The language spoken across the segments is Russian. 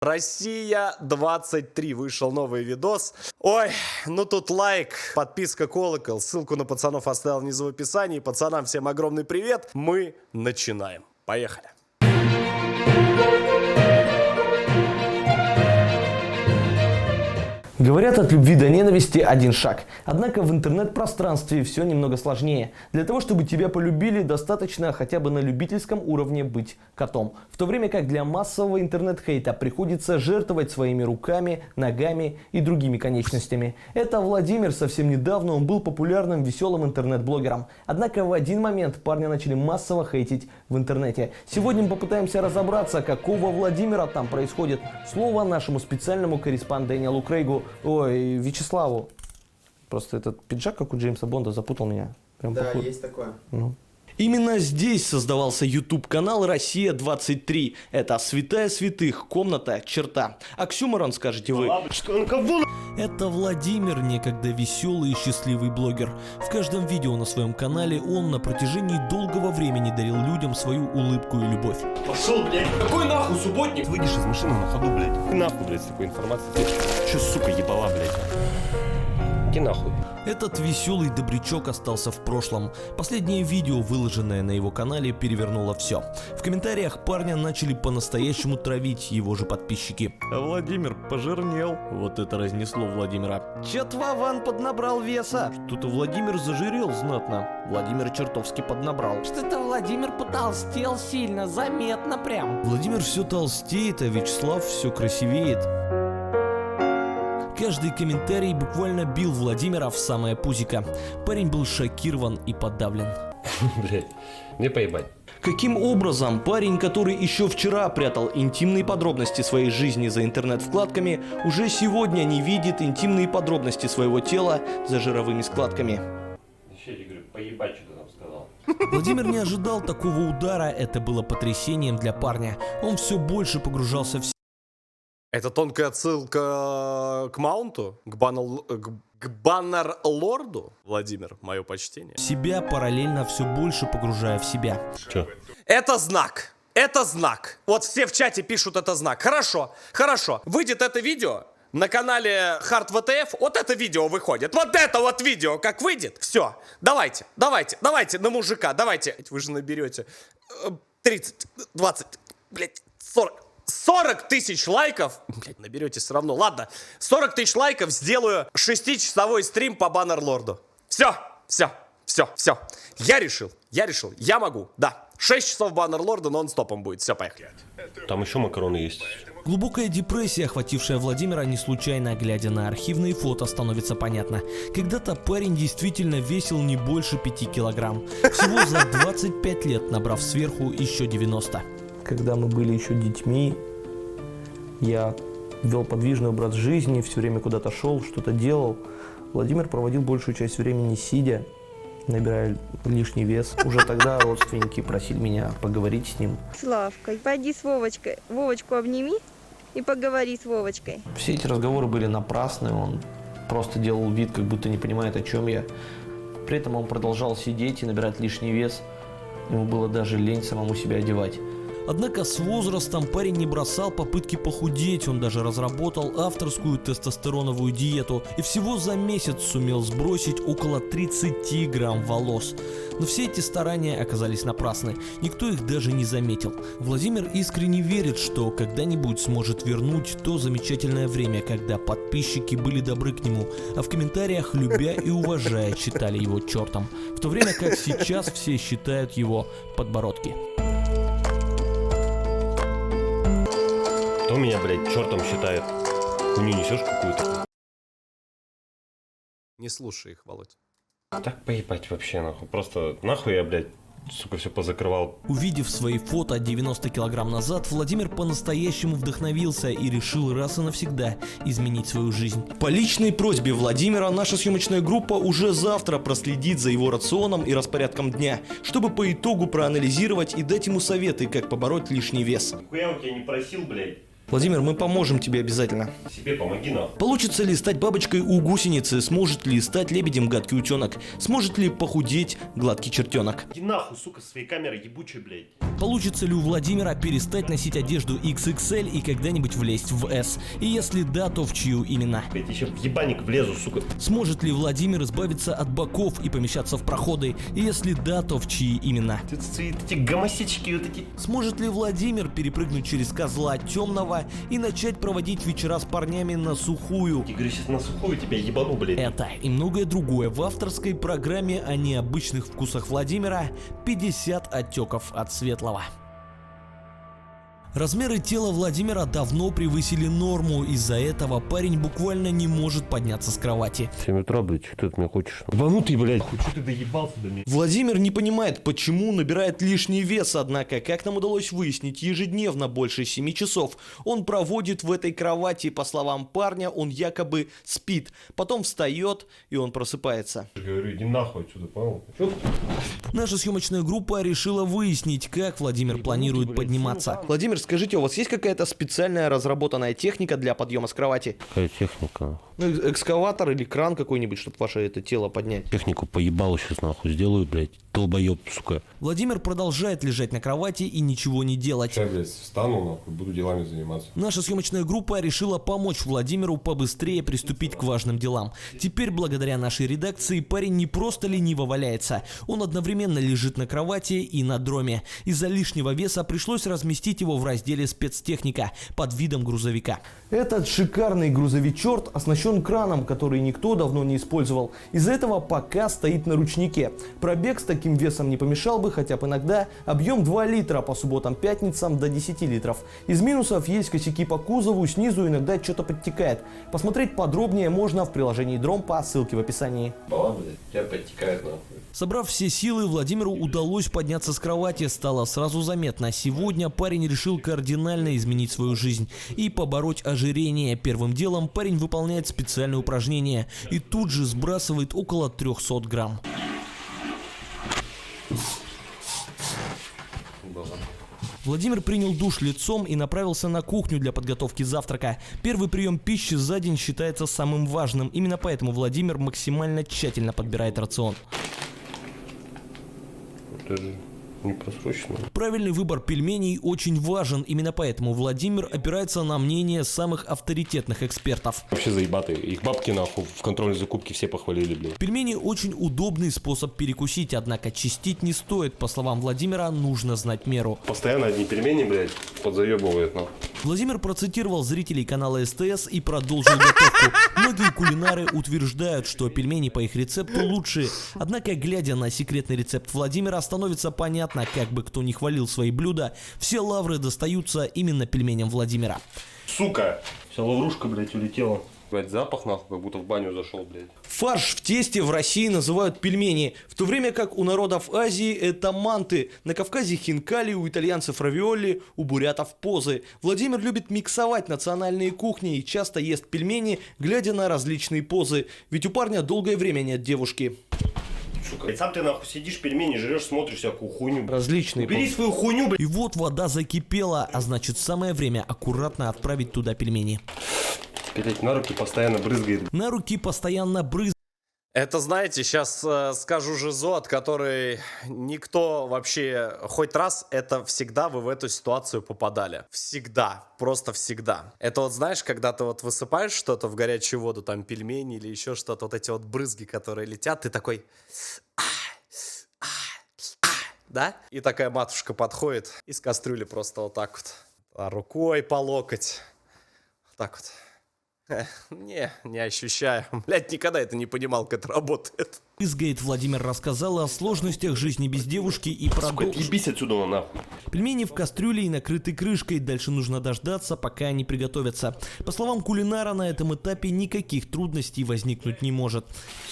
Россия 23. Вышел новый видос. Ой, ну тут лайк, подписка, колокол. Ссылку на пацанов оставил внизу в описании. Пацанам всем огромный привет. Мы начинаем. Поехали. Говорят, от любви до ненависти один шаг. Однако в интернет-пространстве все немного сложнее. Для того, чтобы тебя полюбили, достаточно хотя бы на любительском уровне быть котом. В то время как для массового интернет-хейта приходится жертвовать своими руками, ногами и другими конечностями. Это Владимир. Совсем недавно он был популярным, веселым интернет-блогером. Однако в один момент парня начали массово хейтить в интернете. Сегодня мы попытаемся разобраться, какого Владимира там происходит. Слово нашему специальному корреспонденту Дэниелу Крейгу. Ой, Вячеславу. Просто этот пиджак, как у Джеймса Бонда, запутал меня. Прям да, похож. есть такое. Ну. Именно здесь создавался YouTube-канал «Россия-23». Это святая святых, комната, черта. Оксюморон, скажете вы. Это Владимир, некогда веселый и счастливый блогер. В каждом видео на своем канале он на протяжении долгого времени дарил людям свою улыбку и любовь. Пошел, блядь, какой нахуй субботник? Выйдешь из машины на ходу, блядь. Ты нахуй, блядь, с такой информацией. Ты че, сука, ебала, блядь? Иди нахуй. Этот веселый добрячок остался в прошлом. Последнее видео, выложенное на его канале, перевернуло все. В комментариях парня начали по-настоящему травить его же подписчики. А Владимир пожирнел. Вот это разнесло Владимира. Чё-то Вован поднабрал веса. Что-то Владимир зажирел знатно. Владимир чертовски поднабрал. Что-то Владимир потолстел сильно, заметно прям. Владимир все толстеет, а Вячеслав все красивеет. Каждый комментарий буквально бил Владимира в самое пузико. Парень был шокирован и подавлен. Блядь, мне поебать. Каким образом парень, который еще вчера прятал интимные подробности своей жизни за интернет-вкладками, уже сегодня не видит интимные подробности своего тела за жировыми складками? Еще я говорю, поебать, что ты там сказал. Владимир не ожидал такого удара, это было потрясением для парня. Он все больше погружался в Это тонкая отсылка к маунту? К баннер-лорду? Владимир, мое почтение. себя, параллельно все больше погружая в себя. Че? Это знак. Это знак. Вот все в чате пишут это знак. Хорошо, хорошо. Выйдет это видео на канале Hard VTF. Вот это видео выходит. Вот это вот видео как выйдет. Все. Давайте, давайте, давайте на мужика. Давайте. Вы же наберете 30, 20, блядь, 40 тысяч лайков. Блядь, наберете все равно. Ладно. 40 тысяч лайков, сделаю 6-часовой стрим по баннер-лорду. Все, все, все, все. Я решил, я могу, да. 6 часов баннер-лорда нон-стопом будет. Все, поехали. Там еще макароны есть. Глубокая депрессия, охватившая Владимира, не случайно, глядя на архивные фото, становится понятно. Когда-то парень действительно весил не больше 5 килограмм. Всего за 25 лет набрав сверху еще 90. Когда мы были еще детьми, я вел подвижный образ жизни, все время куда-то шел, что-то делал. Владимир проводил большую часть времени сидя, набирая лишний вес. Уже тогда родственники просили меня поговорить с ним. Славка, пойди с Вовочкой, Вовочку обними и поговори с Вовочкой. Все эти разговоры были напрасны, он просто делал вид, как будто не понимает, о чем я. При этом он продолжал сидеть и набирать лишний вес. Ему было даже лень самому себя одевать. Однако с возрастом парень не бросал попытки похудеть, он даже разработал авторскую тестостероновую диету и всего за месяц сумел сбросить около 30 грамм волос. Но все эти старания оказались напрасны, никто их даже не заметил. Владимир искренне верит, что когда-нибудь сможет вернуть то замечательное время, когда подписчики были добры к нему, а в комментариях, любя и уважая, считали его чертом, в то время как сейчас все считают его подбородки. Кто меня, блядь, чертом считает? Хуйню несешь какую-то? Не слушай их, Володь. Так поебать вообще, нахуй. Просто нахуй я, блядь, сука, все позакрывал. Увидев свои фото 90 килограмм назад, Владимир по-настоящему вдохновился и решил раз и навсегда изменить свою жизнь. По личной просьбе Владимира наша съемочная группа уже завтра проследит за его рационом и распорядком дня, чтобы по итогу проанализировать и дать ему советы, как побороть лишний вес. Хуя у тебя не просил, блядь. Владимир, мы поможем тебе обязательно. Себе помоги нахуй. Получится ли стать бабочкой у гусеницы? Сможет ли стать лебедем гадкий утенок? Сможет ли похудеть гладкий чертенок? Иди нахуй, сука, со своей камерой ебучей, блядь. Получится ли у Владимира перестать носить одежду XXL и когда-нибудь влезть в S? И если да, то в чью именно? Я тебе сейчас в ебальник влезу, сука. Сможет ли Владимир избавиться от боков и помещаться в проходы? И если да, то в чьи именно? Эти гомосечки вот эти. Сможет ли Владимир перепрыгнуть через козла темного и начать проводить вечера с парнями на сухую? Я говорю, сейчас на сухую тебя ебану, блядь. Это и многое другое в авторской программе о необычных вкусах Владимира «50 отеков от светлого». Размеры тела Владимира давно превысили норму, из-за этого парень буквально не может подняться с кровати. 7 утра, блядь, что ты от меня хочешь? Ебанутый, блядь, что ты доебался до меня? Владимир не понимает, почему набирает лишний вес, однако, как нам удалось выяснить, ежедневно больше 7 часов он проводит в этой кровати. По словам парня, он якобы спит, потом встает и он просыпается. Я говорю, иди нахуй отсюда, понял? Чё? Наша съемочная группа решила выяснить, как Владимир планирует подниматься. Владимир, скажите, у вас есть какая-то специальная разработанная техника для подъема с кровати? Какая техника? Ну, экскаватор или кран какой-нибудь, чтобы ваше это тело поднять? Технику поебалу сейчас нахуй сделаю, блядь. Долбоеб, сука. Владимир продолжает лежать на кровати и ничего не делать. Я, блядь, встану, нахуй, буду делами заниматься. Наша съемочная группа решила помочь Владимиру побыстрее приступить к важным делам. Теперь, благодаря нашей редакции, парень не просто лениво валяется, он одновременно лежит на кровати и на дроме. Из-за лишнего веса пришлось разместить его в разделе «Спецтехника» под видом грузовика. Этот шикарный грузовичок оснащен краном, который никто давно не использовал. Из-за этого пока стоит на ручнике. Пробег с таким весом не помешал бы, хотя бы иногда. Объем 2 литра, по субботам-пятницам до 10 литров. Из минусов есть косяки по кузову, снизу иногда что-то подтекает. Посмотреть подробнее можно в приложении Дром по ссылке в описании. Бала, блядь, тебя подтекает нахуй. Собрав все силы, Владимиру удалось подняться с кровати. Стало сразу заметно, сегодня парень решил кардинально изменить свою жизнь и побороть ожирение. Первым делом парень выполняет специальное упражнение и тут же сбрасывает около 300 грамм. Владимир принял душ лицом и направился на кухню для подготовки завтрака. Первый прием пищи за день считается самым важным. Именно поэтому Владимир максимально тщательно подбирает рацион. Это же не просрочено. Правильный выбор пельменей очень важен. Именно поэтому Владимир опирается на мнение самых авторитетных экспертов. Вообще заебатые. Их бабки нахуй в контрольной закупке все похвалили, блядь. Пельмени очень удобный способ перекусить, однако чистить не стоит. По словам Владимира, нужно знать меру. Постоянно одни пельмени, блядь, подзаебывают нахуй. Владимир процитировал зрителей канала СТС и продолжил готовку. Многие кулинары утверждают, что пельмени по их рецепту лучше. Однако, глядя на секретный рецепт Владимира, становится понятно, как бы кто ни хвалил свои блюда, все лавры достаются именно пельменям Владимира. Сука! Вся лаврушка, блядь, улетела. Блядь, запах нахуй, как будто в баню зашел, блядь. Фарш в тесте в России называют пельмени, в то время как у народов Азии это манты, на Кавказе хинкали, у итальянцев равиоли, у бурятов позы. Владимир любит миксовать национальные кухни и часто ест пельмени, глядя на различные позы, ведь у парня долгое время нет девушки. Сука. Сам ты нахуй сидишь, пельмени жрешь, смотришь всякую хуйню. Различные Убери свою хуйню, блядь. И вот вода закипела, а значит самое время аккуратно отправить туда пельмени. Блядь, на руки постоянно брызгает. На руки постоянно брызгает. Это, знаете, сейчас скажу жизу, от которой никто вообще хоть раз, это всегда вы в эту ситуацию попадали. Всегда, просто всегда. Это вот знаешь, когда ты вот высыпаешь что-то в горячую воду, там пельмени или еще что-то, вот эти вот брызги, которые летят, ты такой... Да? И такая матушка подходит из кастрюли просто вот так вот. Рукой по локоть. Вот так вот. Не ощущаю. Блядь, никогда это не понимал, как это работает. Брызгает. Владимир рассказал о сложностях жизни без девушки и Сука, продолжил. отъебись отсюда нахуй. Пельмени в кастрюле и накрыты крышкой. Дальше нужно дождаться, пока они приготовятся. По словам кулинара, на этом этапе никаких трудностей возникнуть не может.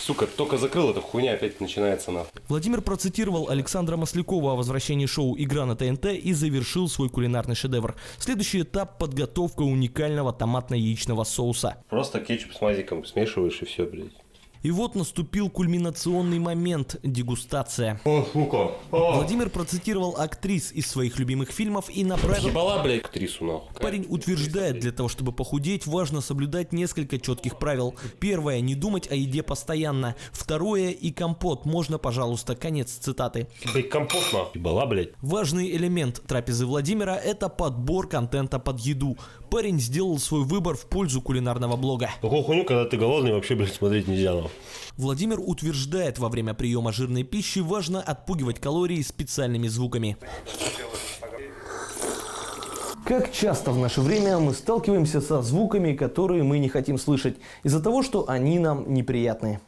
Сука, только закрыл, эта хуйня опять начинается нахуй. Владимир процитировал Александра Маслякова о возвращении шоу «Игра на ТНТ» и завершил свой кулинарный шедевр. Следующий этап – подготовка уникального томатно-яичного соуса. Просто кетчуп с мазиком смешиваешь и все, блядь. И вот наступил кульминационный момент – дегустация. О, сука. Владимир процитировал актрис из своих любимых фильмов и направил... Ебала, блядь, актрису нахуй. Парень утверждает, для того, чтобы похудеть, важно соблюдать несколько четких правил. Первое – не думать о еде постоянно. Второе – и компот. Можно, пожалуйста. Конец цитаты. Блядь, компот нахуй. Ебала, блядь. Важный элемент трапезы Владимира – это подбор контента под еду. Парень сделал свой выбор в пользу кулинарного блога. Такую хуйню, когда ты голодный, вообще, блядь, смотреть нельзя нахуй. Владимир утверждает, во время приема жирной пищи важно отпугивать калории специальными звуками. Как часто в наше время мы сталкиваемся со звуками, которые мы не хотим слышать, из-за того, что они нам неприятны.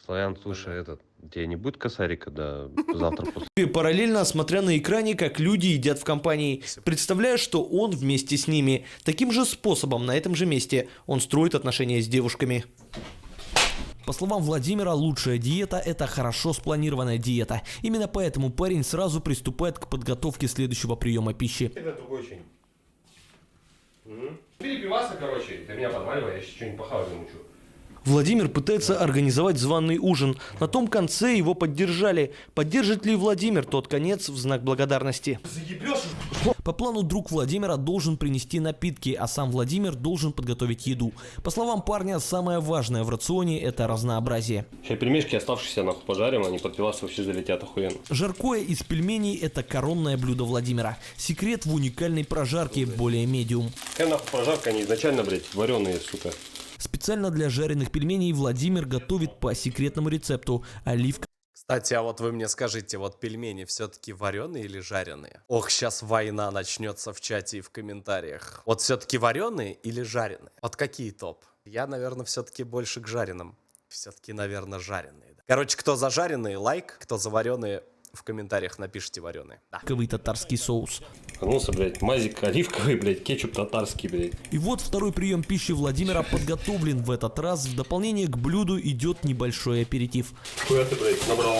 Славян, слушай, тебе не будет косарика до завтра после? Параллельно смотря на экране, как люди едят в компании, представляя, что он вместе с ними. Таким же способом, на этом же месте, он строит отношения с девушками. По словам Владимира, лучшая диета – это хорошо спланированная диета. Именно поэтому парень сразу приступает к подготовке следующего приема пищи. Это другой очень. Бери пиваса, короче, ты меня подваливай, я сейчас что-нибудь похавать замучу. Владимир пытается организовать званый ужин. На том конце его поддержали. Поддержит ли Владимир тот конец в знак благодарности? По плану друг Владимира должен принести напитки, а сам Владимир должен подготовить еду. По словам парня, самое важное в рационе – это разнообразие. Сейчас пельмешки оставшиеся нахуй пожарим, они под пивас вообще залетят охуенно. Жаркое из пельменей – это коронное блюдо Владимира. Секрет в уникальной прожарке, более медиум. Какая нахуй прожарка, они изначально, блядь, вареные, сука. Специально для жареных пельменей Владимир готовит по секретному рецепту оливка. Кстати, а вот вы мне скажите, вот пельмени все-таки вареные или жареные? Ох, сейчас война начнется в чате и в комментариях. Вот все-таки вареные или жареные? Вот какие топ? Я, наверное, все-таки больше к жареным. Все-таки, наверное, жареные. Короче, кто за жареные, лайк, кто за вареные, в комментариях напишите вареные. Да. Татарский соус. Вернулся, блядь, мазик оливковый, блядь, кетчуп татарский, блядь. И вот второй прием пищи Владимира подготовлен в этот раз. В дополнение к блюду идет небольшой аперитив. Хуя ты, блядь, набрал?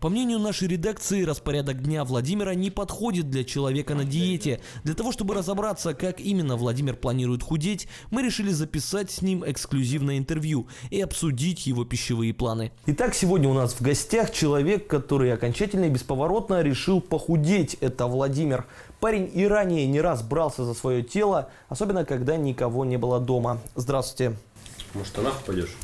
По мнению нашей редакции, распорядок дня Владимира не подходит для человека на диете. Для того, чтобы разобраться, как именно Владимир планирует худеть, мы решили записать с ним эксклюзивное интервью и обсудить его пищевые планы. Итак, сегодня у нас в гостях человек, который окончательно и бесповоротно решил похудеть. Это Владимир. Парень и ранее не раз брался за свое тело, особенно когда никого не было дома. Здравствуйте. Может, ты нахуй пойдешь?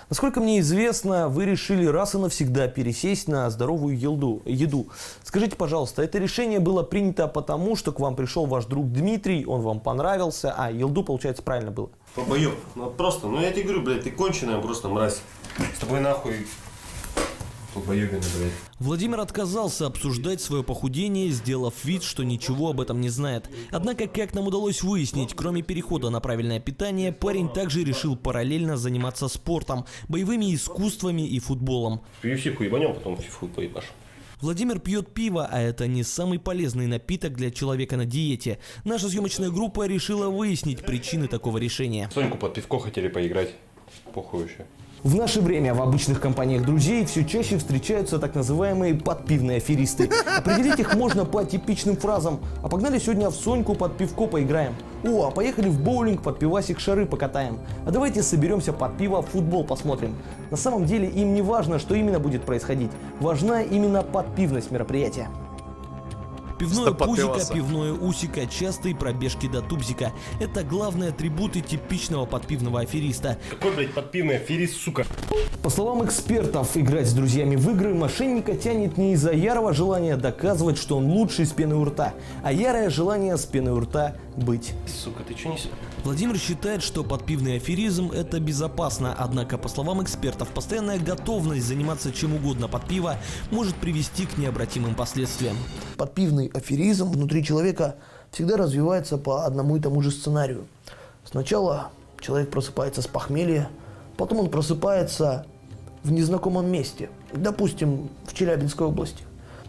Насколько мне известно, вы решили раз и навсегда пересесть на здоровую еду. Скажите, пожалуйста, это решение было принято потому, что к вам пришел ваш друг Дмитрий, он вам понравился, а елду, получается, правильно было? Побоёб, ну просто, ну я тебе говорю, блядь, ты конченая просто мразь. С тобой нахуй... Побоёбина, блядь. Владимир отказался обсуждать свое похудение, сделав вид, что ничего об этом не знает. Однако, как нам удалось выяснить, кроме перехода на правильное питание, парень также решил параллельно заниматься спортом, боевыми искусствами и футболом. В UFC ебанем, потом в фифу поебашь. Владимир пьет пиво, а это не самый полезный напиток для человека на диете. Наша съемочная группа решила выяснить причины такого решения. Соньку под пивко хотели поиграть. Похуй вообще. В наше время в обычных компаниях друзей все чаще встречаются так называемые подпивные аферисты. Определить их можно по типичным фразам. А погнали сегодня в Соньку под пивко поиграем. О, а поехали в боулинг под пивасик шары покатаем. А давайте соберемся под пиво футбол посмотрим. На самом деле им не важно, что именно будет происходить. Важна именно подпивность мероприятия. Пивное пузико, пивное усико, частые пробежки до тубзика. Это главные атрибуты типичного подпивного афериста. Какой, блядь, подпивный аферист, сука? По словам экспертов, играть с друзьями в игры мошенника тянет не из-за ярого желания доказывать, что он лучший с пеной у рта, а ярое желание с пеной у рта быть. Сука, ты чё несешь? Владимир считает, что подпивный аферизм – это безопасно, однако, по словам экспертов, постоянная готовность заниматься чем угодно под пиво может привести к необратимым последствиям. Подпивный аферизм внутри человека всегда развивается по одному и тому же сценарию. Сначала человек просыпается с похмелья, потом он просыпается в незнакомом месте, допустим, в Челябинской области,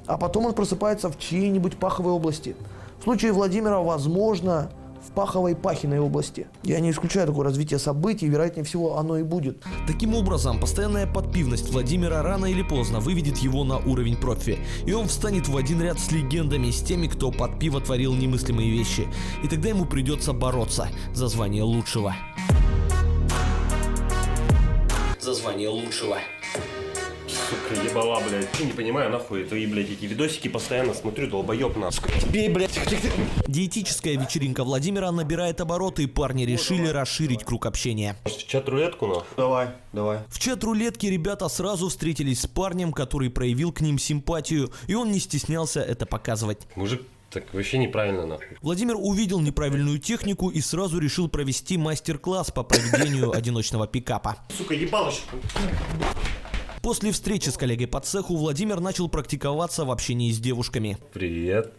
а потом он просыпается в чьей-нибудь паховой области. В случае Владимира, возможно, в Паховой-Пахиной области. Я не исключаю такое развитие событий, вероятнее всего оно и будет. Таким образом, постоянная подпивность Владимира рано или поздно выведет его на уровень профи. И он встанет в один ряд с легендами, с теми, кто под пиво творил немыслимые вещи. И тогда ему придется бороться за звание лучшего. за звание лучшего. Сука, ебала, блядь. Я не понимаю, нахуй твои, блядь, эти видосики постоянно смотрю, долбоёб нахуй. Тебе, блядь. Диетическая вечеринка Владимира набирает обороты, и парни решили расширить круг общения. Может, в чат-рулетку, нахуй? Давай. В чат-рулетке ребята сразу встретились с парнем, который проявил к ним симпатию, и он не стеснялся это показывать. Мужик, так вообще неправильно, нахуй. Владимир увидел неправильную технику и сразу решил провести мастер-класс по проведению одиночного пикапа. Сука, ебало. После встречи с коллегой по цеху Владимир начал практиковаться в общении с девушками. Привет.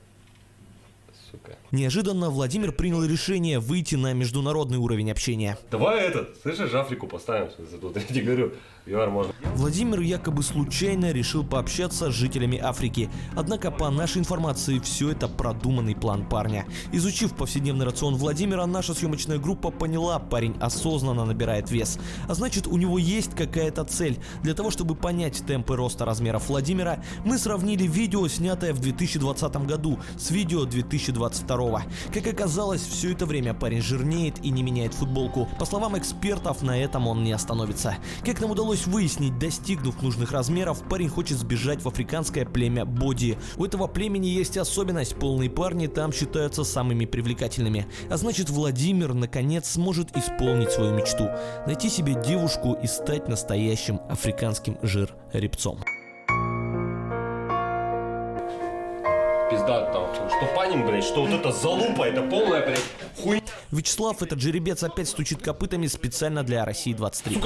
Сука. Неожиданно Владимир принял решение выйти на международный уровень общения. Давай слышишь, Африку поставим. Тут я тебе говорю, ЮАР можно. Владимир якобы случайно решил пообщаться с жителями Африки. Однако, по нашей информации, все это продуманный план парня. Изучив повседневный рацион Владимира, наша съемочная группа поняла, парень осознанно набирает вес. А значит, у него есть какая-то цель. Для того, чтобы понять темпы роста размеров Владимира, мы сравнили видео, снятое в 2020 году, с видео 2022. Как оказалось, все это время парень жирнеет и не меняет футболку. По словам экспертов, на этом он не остановится. Как нам удалось выяснить, достигнув нужных размеров, парень хочет сбежать в африканское племя Боди. У этого племени есть особенность: полные парни там считаются самыми привлекательными. А значит, Владимир наконец сможет исполнить свою мечту – найти себе девушку и стать настоящим африканским жир-ребцом. Пизда там. Что паним, блядь, что вот эта залупа, это полная, блядь, хуйня. Вячеслав, этот жеребец, опять стучит копытами специально для России 23.